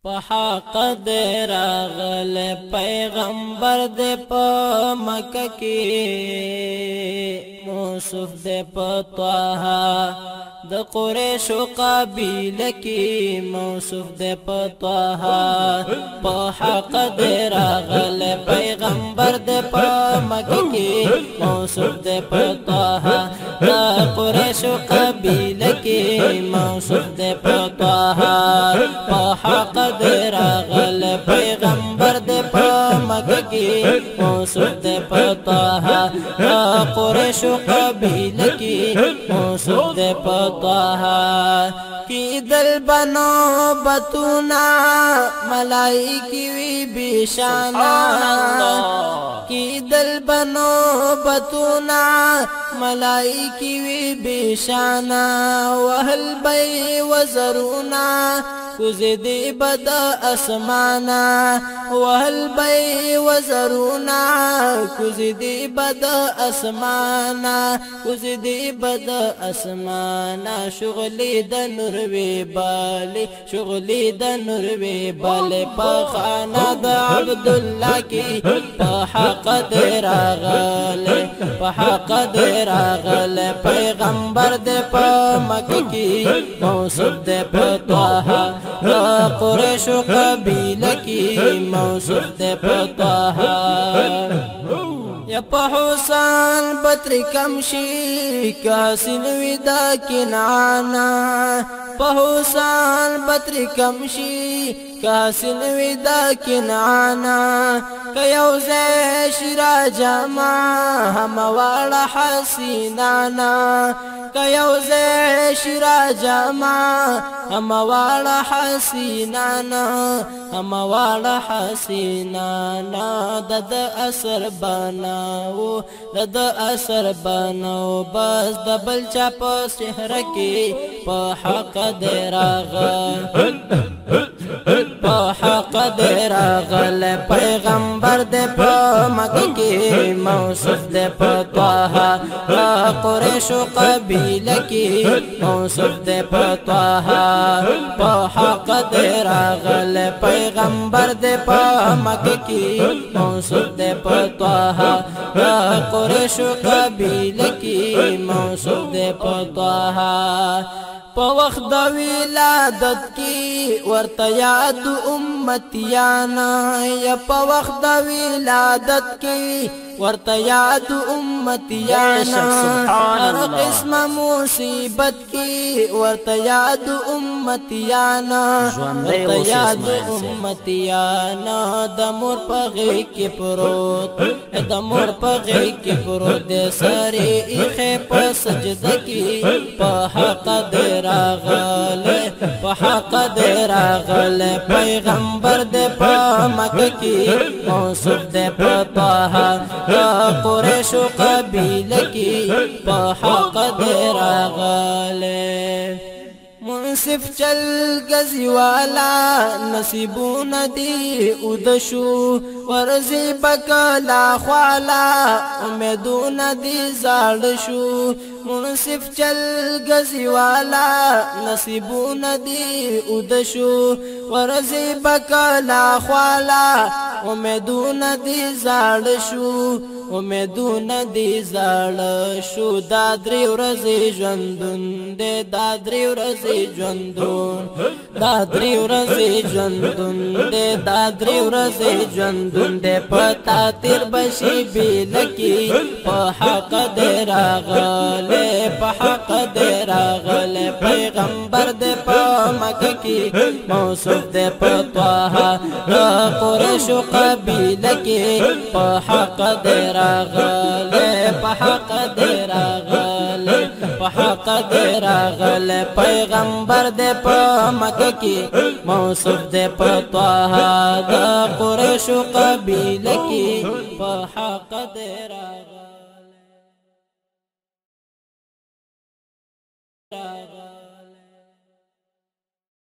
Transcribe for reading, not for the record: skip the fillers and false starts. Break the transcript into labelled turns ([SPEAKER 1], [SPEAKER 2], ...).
[SPEAKER 1] په حق دې راغلی پیغمبر دې په مکه کې موصوف دې په طه د قریشو قبیله کې موصوف دې په طه په حق دې راغلی پیغمبر دې په مکه کې موصوف دې په طه د قریشو قبیله کې موصوف دې په طه په حق دې راغلی پیغمبر دې په مکه کې موصوف دې په طه د قریشو قبیله کې موصوف دې په طه کی دل بنو بتونا ملائکی وی بیشانا کی دل بنو بتونا ملائکی وی بیشانا وهل بی وزرونا کزدی بد اسمانا وهل بی وزرونا کزدی بد اسمانا کزدی بد اسمانا شغلی د نور وی بالی شغلی د نور وی بالی په خانه د عبد الله کی په حق دې راغلی په حق دې راغلی پیغمبر دې په مکه کی موصوف دې په طه د قریشو قبیله کی موصوف دې په طه یا په حسین بطر کمشي کاسن ودا کنعانا په حسین بطر کمشي کاسن ودا کنعانا کيوزه شراج ما هم واړه حسینانا کيوزه شراج ما هم واړه حسینانا هم واړه حسینانا د اثر بناو د اثر بناو بس د بل چا په شهر کې په حق دې راغلی په حق دې راغلی پیغمبر دې په مکه کې موصوف دې په طه قریشو قبیله کې موصوف دې په طه په حق دې راغلی پیغمبر دې په مکه کې موصوف دې په طه قریشو قبیله کې موصوف دې په طه په وخت د ولادت کې ورته یاد امتیانا یا په وخت د ولادت کې ورته یاد امتیانا هر قسم مصیبت کې ورته یاد امتیانا ورته یاد امتیانا د مور په غېږ کې پروت د مور په غېږ کې پروت د ساري ایخې په سجده کې په حق دې راغلی په حق دې راغلی پیغمبر دې په مکه کې موصوف دې په طه قریشو قبیله کې په حق دې راغلی منصف چل گزی والا نصیبون دی ادشو ورزی بکلا خوالا امیدون دی زاڑشو منصف چل گزی والا نصیبون دی ادشو ورزی بکلا خوالا امیدون دی زاڑشو امیدون دی زاڑشو دادری ورزی جندن دی دادری ورزی جندون دادری ورزی جندون دی دادری ورزی جندون دی پتا تیر بشی بیلکی په حق دې راغلی په حق دې راغلی پیغمبر دې په مکه کې موصوف دې په طه قریشو قبیله کې په حق دې راغلی په حق دې راغلی په حق دې راغلی پیغمبر دې په مکه کې موصوف دې په طه د قریشو قبیله کې په حق دې راغلی